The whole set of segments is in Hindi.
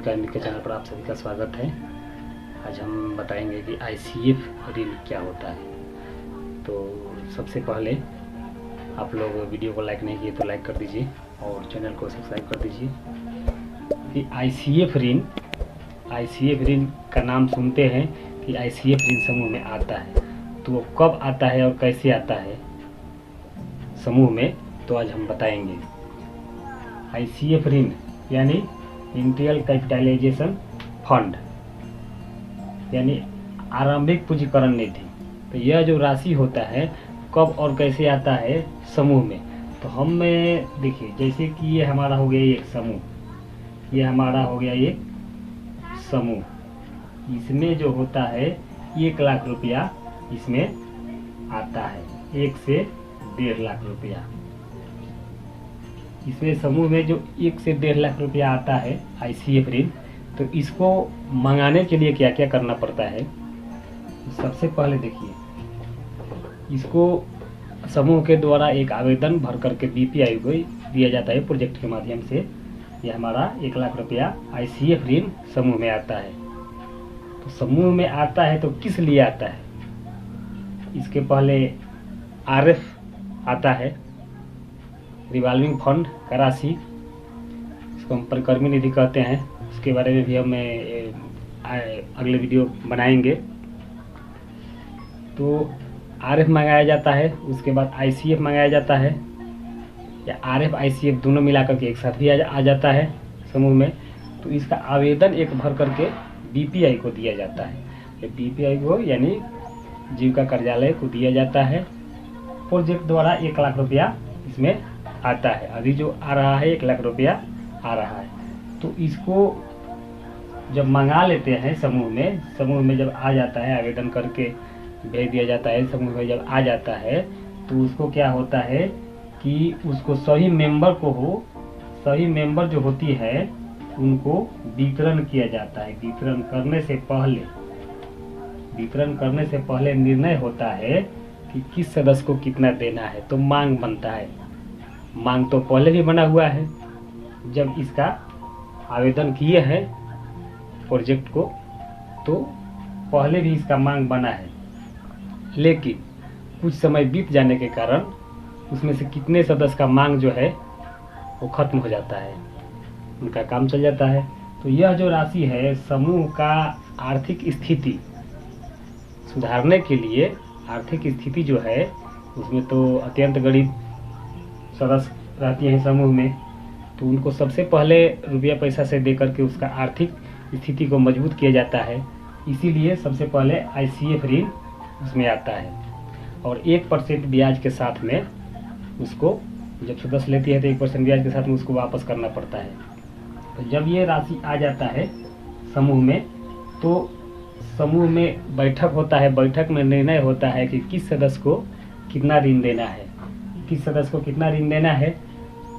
अकादमी के चैनल पर आप सभी का स्वागत है। आज हम बताएंगे कि ICF ऋण क्या होता है। तो सबसे पहले आप लोग वीडियो को लाइक नहीं किए तो लाइक कर दीजिए और चैनल को सब्सक्राइब कर दीजिए। कि ICF ऋण का नाम सुनते हैं कि ICF ऋण समूह में आता है, तो वो कब आता है और कैसे आता है समूह में, तो आज हम बताएंगे। ICF ऋण यानी इंटीरियल कैपिटलाइजेशन फंड यानी आरंभिक पूंजीकरण निधि। तो यह जो राशि होता है कब और कैसे आता है समूह में, तो हम देखिए जैसे कि ये हमारा हो गया एक समूह, ये हमारा हो गया एक समूह। इसमें जो होता है 1 लाख रुपया इसमें आता है, 1 से 1.5 लाख रुपया। इसमें समूह में जो 1 से 1.5 लाख रुपया आता है ICF ऋण, तो इसको मंगाने के लिए क्या क्या करना पड़ता है। सबसे पहले देखिए, इसको समूह के द्वारा एक आवेदन भर करके BPI को दिया जाता है प्रोजेक्ट के माध्यम से। यह हमारा 1 लाख रुपया ICF ऋण समूह में आता है। तो समूह में आता है तो किस लिए आता है, इसके पहले RF आता है, रिवॉल्विंग फंड का राशि, इसको हम परिक्रमी निधि कहते हैं। उसके बारे में भी हम अगले वीडियो बनाएंगे। तो RF मंगाया जाता है, उसके बाद ICF मंगाया जाता है, या RF ICF दोनों मिलाकर के एक साथ भी आ जाता है समूह में। तो इसका आवेदन एक भर करके BPI को दिया जाता है। BPI को यानी जीविका कार्यालय को दिया जाता है। प्रोजेक्ट द्वारा 1 लाख रुपया इसमें आता है। अभी जो आ रहा है 1 लाख रुपया आ रहा है। तो इसको जब मंगा लेते हैं समूह में जब आ जाता है, आवेदन करके भेज दिया जाता है, समूह में जब आ जाता है तो उसको क्या होता है कि उसको सही मेंबर जो होती है उनको वितरण किया जाता है। वितरण करने से पहले निर्णय होता है कि किस सदस्य को कितना देना है। तो मांग बनता है। मांग तो पहले भी बना हुआ है, जब इसका आवेदन किए हैं प्रोजेक्ट को तो पहले भी इसका मांग बना है। लेकिन कुछ समय बीत जाने के कारण उसमें से कितने सदस्य का मांग जो है वो खत्म हो जाता है, उनका काम चल जाता है। तो यह जो राशि है समूह का आर्थिक स्थिति सुधारने के लिए, आर्थिक स्थिति जो है उसमें तो अत्यंत गरीब सदस्य रहती हैं समूह में, तो उनको सबसे पहले रुपया पैसा से दे करके उसका आर्थिक स्थिति को मजबूत किया जाता है। इसीलिए सबसे पहले ICF ऋण उसमें आता है और 1% ब्याज के साथ में उसको, जब सदस्य लेती है तो 1% ब्याज के साथ में उसको वापस करना पड़ता है। तो जब ये राशि आ जाता है समूह में, तो समूह में बैठक होता है। बैठक में निर्णय होता है कि किस सदस्य को कितना ऋण देना है,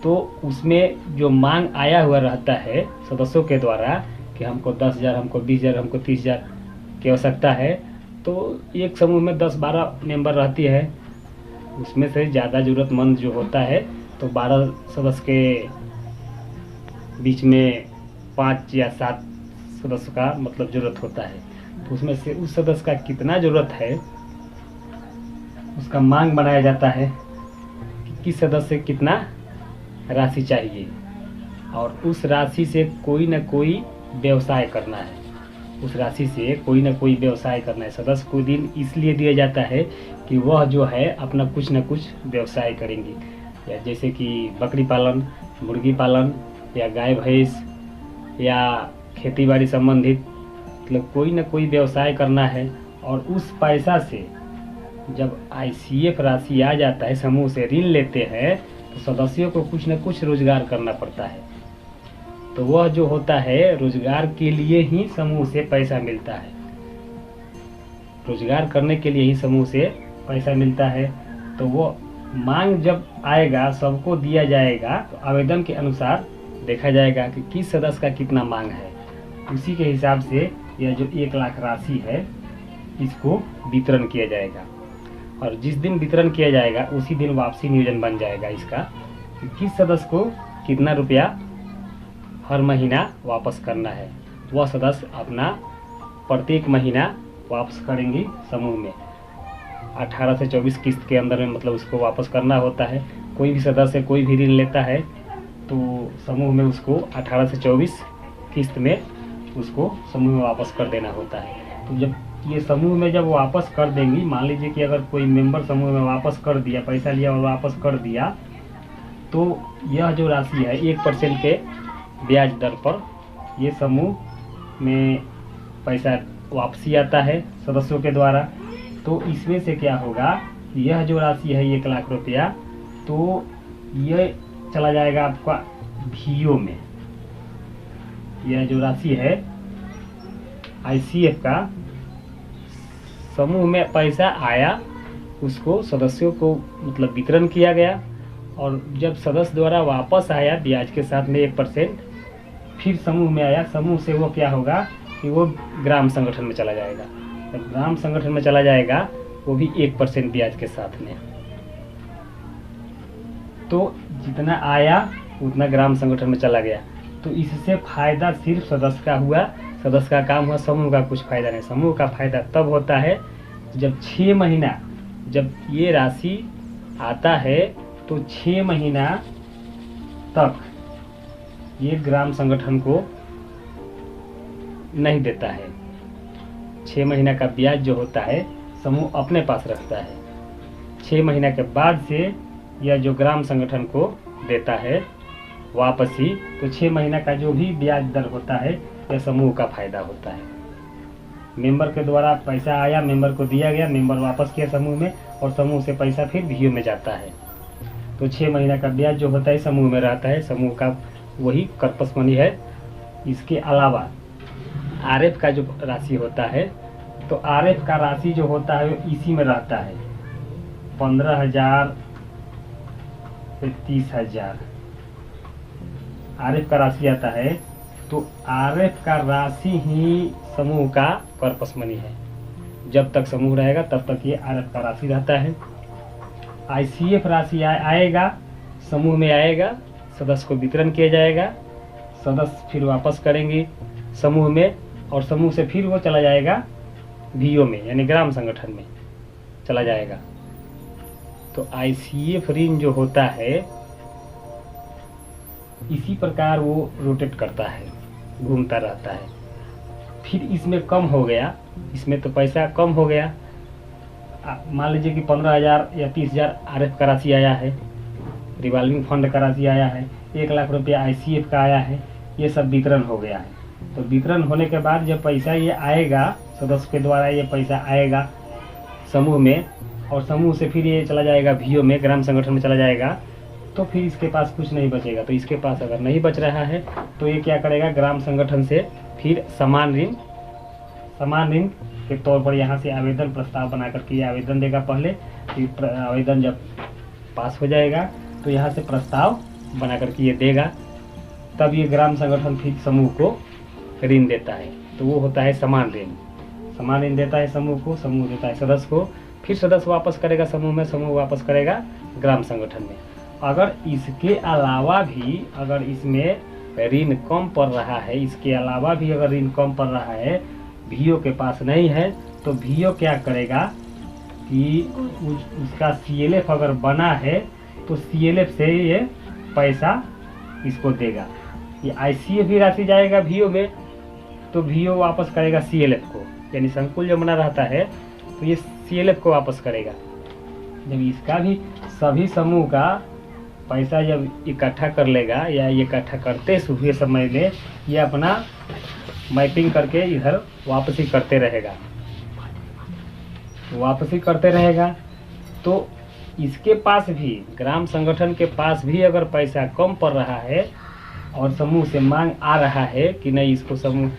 तो उसमें जो मांग आया हुआ रहता है सदस्यों के द्वारा कि हमको 10,000, हमको 20,000, हमको 30,000 की आवश्यकता है। तो एक समूह में 10-12 मेंबर रहती है, उसमें से ज़्यादा ज़रूरतमंद जो होता है तो 12 सदस्य के बीच में 5 या 7 सदस्य का मतलब ज़रूरत होता है। तो उसमें से उस सदस्य का कितना ज़रूरत है उसका मांग बनाया जाता है कि किस सदस्य से कितना राशि चाहिए, और उस राशि से कोई न कोई व्यवसाय करना है। सदस्य को दिन इसलिए दिया जाता है कि वह जो है अपना कुछ न कुछ व्यवसाय करेंगे, या जैसे कि बकरी पालन, मुर्गी पालन, या गाय भैंस, या खेतीबाड़ी संबंधित, मतलब कोई न कोई व्यवसाय करना है। और उस पैसा से जब ICF राशि आ जाता है, समूह से ऋण लेते हैं, तो सदस्यों को कुछ न कुछ रोजगार करना पड़ता है। तो वह जो होता है रोजगार के लिए ही समूह से पैसा मिलता है, रोजगार करने के लिए ही समूह से पैसा मिलता है। तो वो मांग जब आएगा सबको दिया जाएगा, तो आवेदन के अनुसार देखा जाएगा कि किस सदस्य का कितना मांग है। उसी के हिसाब से यह जो 1 लाख राशि है इसको वितरण किया जाएगा, और जिस दिन वितरण किया जाएगा उसी दिन वापसी नियोजन बन जाएगा इसका कि किस सदस्य को कितना रुपया हर महीना वापस करना है। वह सदस्य अपना प्रत्येक महीना वापस करेंगी समूह में। 18 से 24 किस्त के अंदर में मतलब उसको वापस करना होता है। कोई भी सदस्य कोई भी ऋण लेता है तो समूह में उसको 18 से 24 किस्त में उसको समूह में वापस कर देना होता है। तो जब ये समूह में जब वापस कर देंगी, मान लीजिए कि अगर कोई मेंबर समूह में वापस कर दिया, पैसा लिया और वापस कर दिया, तो यह जो राशि है 1% के ब्याज दर पर ये समूह में पैसा वापसी आता है सदस्यों के द्वारा। तो इसमें से क्या होगा, यह जो राशि है 1 लाख रुपया, तो यह चला जाएगा आपका भीओ में। यह जो राशि है आईसीएफ का, समूह में पैसा आया, उसको सदस्यों को मतलब वितरण किया गया, और जब सदस्य द्वारा वापस आया ब्याज के साथ में 1%, फिर समूह में आया, समूह से वो क्या होगा कि वो ग्राम संगठन में चला जाएगा। जब ग्राम संगठन में चला जाएगा वो भी 1% ब्याज के साथ में, तो जितना आया उतना ग्राम संगठन में चला गया। तो इससे फायदा सिर्फ सदस्य का हुआ, सदस्य का काम हुआ, समूह का कुछ फायदा नहीं। समूह का फायदा तब होता है जब 6 महीना, जब ये राशि आता है तो 6 महीना तक ये ग्राम संगठन को नहीं देता है। 6 महीना का ब्याज जो होता है समूह अपने पास रखता है। 6 महीना के बाद से यह जो ग्राम संगठन को देता है वापसी, तो 6 महीना का जो भी ब्याज दर होता है यह समूह का फायदा होता है। मेंबर के द्वारा पैसा आया, मेंबर को दिया गया, मेंबर वापस किया समूह में, और समूह से पैसा फिर भीओ में जाता है। तो 6 महीना का ब्याज जो होता है समूह में रहता है, समूह का वही कर्पस मनी है। इसके अलावा आरएफ का जो राशि होता है, तो आरएफ का राशि जो होता है इसी में रहता है। 15,000 से 30,000 आरएफ का राशि आता है। तो आरएफ का राशि ही समूह का कर्पस मनी है। जब तक समूह रहेगा तब तक ये आरएफ का राशि रहता है। आईसीएफ राशि आएगा, समूह में आएगा, सदस्य को वितरण किया जाएगा, सदस्य फिर वापस करेंगे समूह में, और समूह से फिर वो चला जाएगा भीओ में, यानी ग्राम संगठन में चला जाएगा। तो आईसीएफ ऋण जो होता है इसी प्रकार वो रोटेट करता है, घूमता रहता है। फिर इसमें कम हो गया, इसमें तो पैसा कम हो गया, मान लीजिए कि 15,000 या 30,000 आरएफ का राशि आया है, रिवॉल्विंग फंड का राशि आया है, 1 लाख रुपया आईसीएफ का आया है, ये सब वितरण हो गया है। तो वितरण होने के बाद जब पैसा ये आएगा, सदस्य के द्वारा ये पैसा आएगा समूह में, और समूह से फिर ये चला जाएगा भीओ में, ग्राम संगठन में चला जाएगा, तो फिर इसके पास कुछ नहीं बचेगा। तो इसके पास अगर नहीं बच रहा है तो ये क्या करेगा, ग्राम संगठन से फिर समान ऋण के तौर पर यहाँ से आवेदन प्रस्ताव बना करके ये आवेदन देगा पहले, फिर आवेदन जब पास हो जाएगा तो यहाँ से प्रस्ताव बना करके ये देगा, तब ये ग्राम संगठन फिर समूह को ऋण देता है। तो वो होता है समान ऋण देता है समूह को, समूह देता है सदस्य को, फिर सदस्य वापस करेगा समूह में, समूह वापस करेगा ग्राम संगठन में। अगर इसके अलावा भी अगर इसमें ऋण कम पड़ रहा है, इसके अलावा भी अगर ऋण कम पड़ रहा है, भीओ के पास नहीं है, तो भीओ क्या करेगा कि उसका सीएलएफ अगर बना है तो सीएलएफ से ये पैसा इसको देगा। ये आईसीएफ भी राशि जाएगा भीओ में, तो भीओ वापस करेगा सीएलएफ को, यानी संकुल जो बना रहता है तो ये सीएलएफ को वापस करेगा। जब इसका भी सभी समूह का पैसा जब इकट्ठा कर लेगा, या ये इकट्ठा करते हुए समय में ये अपना मैपिंग करके इधर वापसी करते रहेगा, तो इसके पास भी, ग्राम संगठन के पास भी अगर पैसा कम पड़ रहा है और समूह से मांग आ रहा है कि नहीं इसको समूह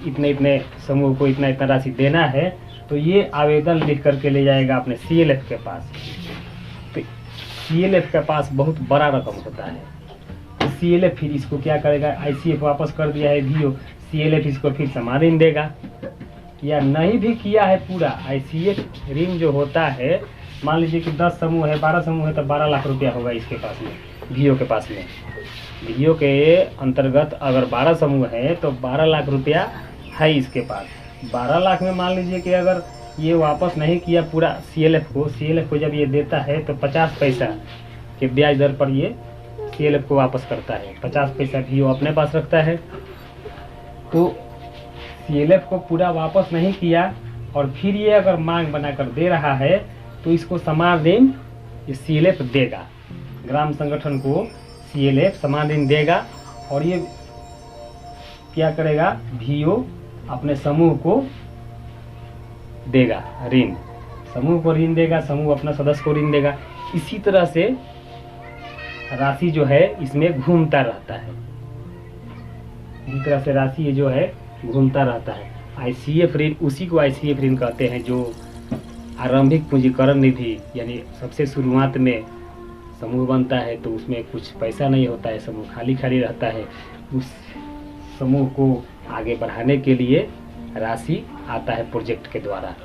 इतने समूह को इतना राशि देना है, तो ये आवेदन लिख करके ले जाएगा अपने सीएलएफ के पास। तो सीएलएफ के पास बहुत बड़ा रकम होता है, तो सीएलएफ फिर इसको क्या करेगा, आईसीएफ वापस कर दिया है भीओ, सीएलएफ इसको फिर समान ऋण देगा। या नहीं भी किया है पूरा, आईसीएफ ऋण जो होता है, मान लीजिए कि 10 समूह है, 12 समूह है, तो 12 लाख रुपया होगा इसके पास में, वीओ के पास में। वीओ के अंतर्गत अगर 12 समूह है तो 12 लाख रुपया है इसके पास। 12 लाख में मान लीजिए कि अगर ये वापस नहीं किया पूरा सीएलएफ को जब ये देता है तो 50 पैसा के ब्याज दर पर ये सीएलएफ को वापस करता है। 50 पैसा वीओ अपने पास रखता है। तो सीएलएफ को पूरा वापस नहीं किया और फिर ये अगर मांग बनाकर दे रहा है तो इसको समान ऋण सीएलएफ देगा, ग्राम संगठन को सीएलएफ समान ऋण देगा। और ये क्या करेगा, वीओ अपने समूह को देगा ऋण, समूह को ऋण देगा, समूह अपना सदस्य को ऋण देगा। इसी तरह से राशि जो है इसमें घूमता रहता है। इसी तरह से राशि ये जो है घूमता रहता है। आईसीएफ ऋण, उसी को आईसीएफ ऋण कहते हैं, जो आरंभिक पूंजीकरण निधि, यानी सबसे शुरुआत में समूह बनता है तो उसमें कुछ पैसा नहीं होता है, समूह खाली खाली रहता है। उस समूह को आगे बढ़ाने के लिए राशि आता है प्रोजेक्ट के द्वारा।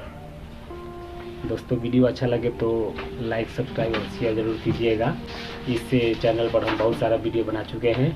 दोस्तों वीडियो अच्छा लगे तो लाइक, सब्सक्राइब और शेयर जरूर कीजिएगा। इससे चैनल पर हम बहुत सारा वीडियो बना चुके हैं।